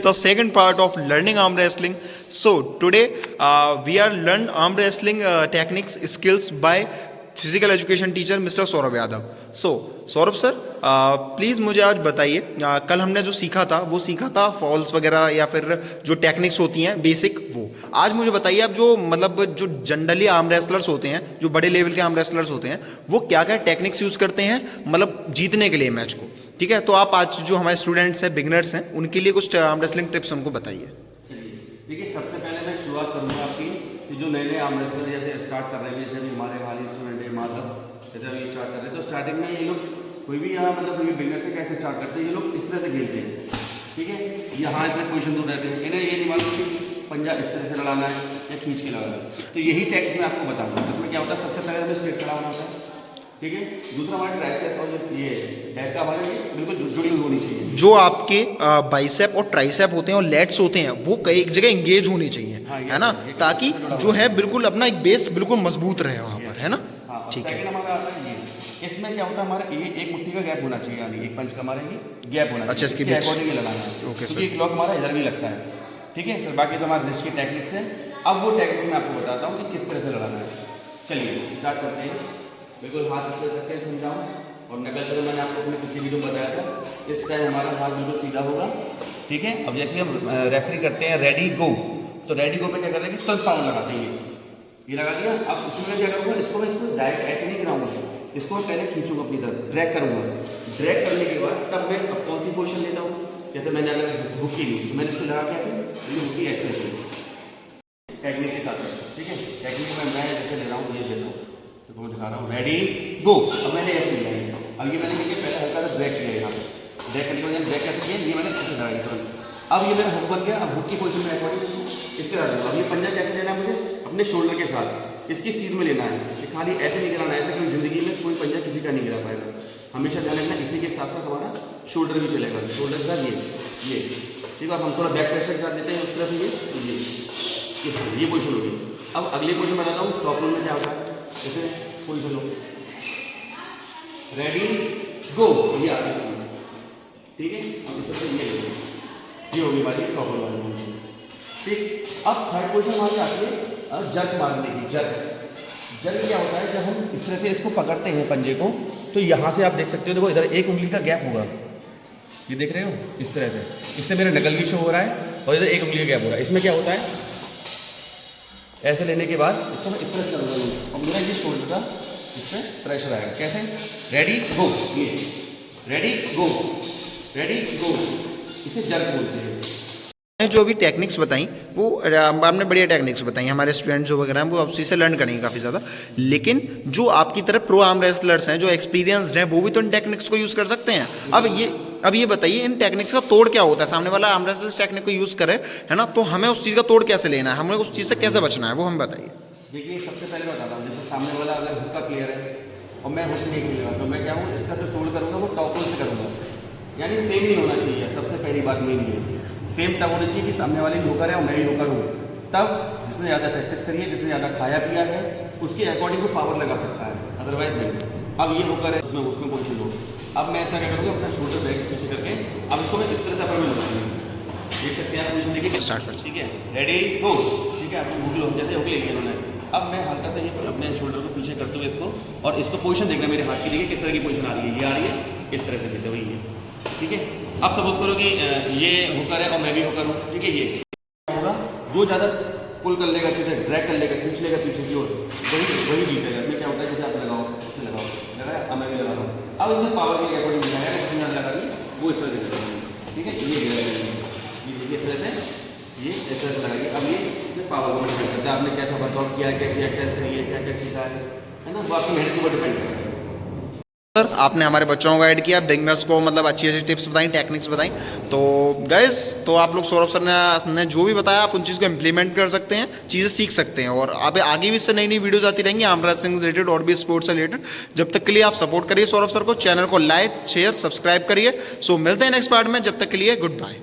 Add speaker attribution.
Speaker 1: the second part of learning arm wrestling. So today we are learn arm wrestling techniques skills by physical education teacher mister Saurabh Yadav. So Saurabh sir please मुझे आज बताइए, कल हमने जो सीखा था फॉल्स वगैरह या फिर जो टेक्निक्स होती हैं बेसिक, वो आज मुझे बताइए आप जो मतलब जो जनरली आर्म रेसलर्स होते हैं, जो बड़े लेवल के आर्म रेसलर्स होते हैं, वो क्या क्या टेक्निक्स यूज़ करते हैं मतलब जीतने के लिए मैच को. ठीक है, तो आप आज जो हमारे स्टूडेंट्स हैं, बिगनर्स हैं, उनके लिए कुछ आर्म रेसलिंग टिप्स उनको बताइए.
Speaker 2: चलिए देखिए, सबसे पहले मैं शुरुआत करूँगा आपकी कि जो नए आर्म रेसलर जैसे स्टार्ट कर रहे हैं, जैसे अभी हमारे हाल स्टूडेंट है माधव, जैसे अभी स्टार्ट कर रहे हैं, तो स्टार्टिंग में ये लोग कोई भी यहाँ मतलब कोई बिगनर से कैसे स्टार्ट करते हैं, ये लोग इस तरह से खेलते हैं. ठीक है, यहाँ इसमें पोजिशन तो रहते हैं, इन्हें ये नहीं मालूम कि पंजा इस तरह से लड़ाना है या खींच के लड़ाना है. तो यही टेक्निक मैं आपको बताऊँगा. इसमें क्या होता है, सबसे पहले हमें स्ट्रेट खड़ा होना होता है. ठीक है, दूसरा हमारा ट्राइसेप और जो ये बैक का हमारे बिल्कुल जुड़ी हुई होनी चाहिए.
Speaker 1: जो आपके बाइसेप और ट्राइसेप होते हैं और लेट्स होते हैं, वो एक जगह एंगेज होनी चाहिए. हाँ, है ना, ताकि जो है बिल्कुल अपना एक बेस बिल्कुल मजबूत रहे वहाँ पर, है ना.
Speaker 2: ठीक है, हमारा आता है ये. इसमें क्या होता है, हमारा ये एक मुट्ठी का गैप होना चाहिए, यानी एक पंच का हमारा ये गैप होना चाहिए. अच्छा, इसके अकॉर्डिंग ही लगाना है. Okay sir. एक लॉक हमारा इधर भी लगता है. ठीक है, तो बाकी तो हमारे रिस्ट की टेक्निक्स है. अब वो टेक्निक्स मैं आपको बताता हूँ कि किस तरह से लड़ाना है. चलिए स्टार्ट करते हैं. बिल्कुल हाथ इस तरह रखते हैं, समझाऊँ. और नकल चलो मैंने आपको अपने पिछली वीडियो में बताया था, इस टाइम हमारा हाथ बिल्कुल सीधा होगा. ठीक है, अब जैसे हम रेफरी करते हैं रेडी गो, तो रेडी गो पे क्या करते हैं कि 12 पाउंड लगाते हैं. ये लगा दिया. अब उसमें मैं क्या करूँगा, इसको डायरेक्ट ऐसे नहीं गिराऊंगा, इसको पहले खींचूंगा अपनी तरफ, ड्रैग करूँगा. ड्रैग करने के बाद तब मैं अब कौन सी पोजिशन लेता हूँ, जैसे मैंने अगर हुक्की ली तो मैंने इसको लगा कैसे, ये हुक्की ऐसे टेक्निक के साथ. ठीक है, टेक्निक में मैं जैसे ले रहा हूँ, ये देता हूँ तो मैं दिखा रहा हूँ. रेडी गो. अब मैंने ऐसे लिया है. अब ये मैंने देखिए पहले हल्का सा ब्रेक किया है, यहाँ ब्रेक करने के बाद ब्रेक कैसे किया, ये मैंने ऐसे लगाई तुरंत. अब ये मेरा हुक बन गया. अब हुक की पोजीशन में अकॉर्डिंग इसके साथ. अब ये पंजा कैसे लेना है मुझे, अपने शोल्डर के साथ इसकी सीध में लेना है. ये खाली ऐसे नहीं गिराना है, ऐसे कोई जिंदगी में कोई पंजा किसी का नहीं गिरा पाएगा. हमेशा ध्यान रखना इसी के साथ साथ हमारा शोल्डर भी चलेगा. शोल्डर के साथ ये ठीक है. अब हम थोड़ा बैक प्रेशर के साथ देते हैं उस तरह से ये पोजिशन होगी. अब अगली पोजिशन बताता हूँ. टॉप रोल में क्या होता है, जैसे पोजिशन हो रेडी गो, ये आती है. ठीक है, अब इस तरह से ये होगी हमारी टॉप रोल वाली पोजिशन. ठीक, अब थर्ड पोजिशन हमारी आती है जर्क मारने की. जर्क क्या होता है, जब हम इस तरह से इसको पकड़ते हैं पंजे को, तो यहाँ से आप देख सकते हो, देखो इधर एक उंगली का गैप होगा, ये देख रहे हो इस तरह से. इससे मेरा नकल भी शो हो रहा है और इधर एक उंगली का गैप हो रहा है. इसमें क्या होता है, ऐसे लेने के बाद इसको मैं इस तरह से करूँगा और मेरा ये शोल्डर का इस पर प्रेशर आएगा. कैसे, रेडी गो, ये रेडी गो, रेडी गो, इसे जर्क बोलते हैं.
Speaker 1: जो अभी टेक्निक्स बताई वो आपने बढ़िया टेक्निक्स बताई, हमारे स्टूडेंट जो वगैरह हैं वो उसी से लर्न करेंगे काफ़ी ज़्यादा. लेकिन जो आपकी तरफ प्रो आर्म रेसलर्स हैं, जो एक्सपीरियंसड हैं, वो भी तो इन टेक्निक्स को यूज़ कर सकते हैं. अब ये बताइए, इन टेक्निक्स का तोड़ क्या होता है. सामने वाला आर्म रेसलर इस टेक्निक को यूज़ करे, है ना, तो हमें उस चीज़ का तोड़ कैसे लेना है, हमें उस चीज़ से कैसे बचना है, वो हमें बताइए.
Speaker 2: देखिए सबसे पहले बताता हूँ, जैसे सामने वाला अगर हुक का प्लेयर है और मैं हुक नहीं खेल रहा, तो मैं क्या हूँ, इसका जो तोड़ करूँगा वो टॉप रोल से करूँगा. यानी सेम नहीं होना चाहिए. सबसे पहली बात मेन ये सेम तब होनी चाहिए कि सामने वाले भी होकर है और मैं भी होकर हूँ. तब जिसने ज़्यादा प्रैक्टिस करी है, जिसने ज़्यादा खाया पिया है, उसके अकॉर्डिंग वो पावर लगा सकता है, अदरवाइज नहीं. अब ये होकर है, उसमें उसमें पोजिशन हो. अब मैं ऐसा क्या करूँगा, अपना शोल्डर बैक पीछे करके अब इसको मैं इस तरह से अपर में लूँगा. देख सकते हैं पोजिशन, देखिए स्टार्ट कर. ठीक है, रेडी गो. ठीक है, आप हुक लो, जैसे हुक ले लिया उन्होंने. अब मैं हल्का सा ये अपने शोल्डर को पीछे करते हुए इसको, और इसको पोजीशन देखना मेरे हाथ की, देखिए किस तरह की पोजीशन आ रही है. ये आ रही है इस तरह से देते हुए ये. ठीक है, अब सपोज करो कि ये होकर है और मैं भी होकर हूँ. ठीक है, ये होगा जो ज़्यादा पुल कर लेगा, सीधे ड्रैग कर लेगा, खींच लेगा पीछे की ओर, वही जीतेगा. इसमें क्या होता है, जैसे आप लगाओ, इससे लगाओ, लगाया, अब मैं भी लगा रहा हूँ. अब इसमें पावर के अकॉर्डिंग दिखाया है, कितनी ज़्यादा लगा दी वो इस तरह से करेंगे. ठीक है, ये इस तरह से ये ऐसा लगाइए. अब ये पावर को डिपेंड करता है, आपने कैसा वर्कआउट किया है, कैसी एक्सरसाइज करी है, क्या क्या सीखा है ना, वो आपकी मेहनत के ऊपर डिपेंड करता है.
Speaker 1: सर आपने हमारे बच्चों को गाइड किया, बिगनर्स को मतलब अच्छी अच्छी टिप्स बताई, टेक्निक्स बताई. तो गाइस, तो आप लोग सौरभ सर ने जो भी बताया, आप उन चीज़ को इम्प्लीमेंट कर सकते हैं, चीज़ें सीख सकते हैं. और अब आगे भी इससे नई नई वीडियोज आती रहेंगी आर्म रेसलिंग रिलेटेड और भी स्पोर्ट्स से रिलेटेड. जब तक के लिए आप सपोर्ट करिए सौरभ सर को, चैनल को लाइक शेयर सब्सक्राइब करिए. सो मिलते हैं नेक्स्ट पार्ट में, जब तक के लिए गुड बाय.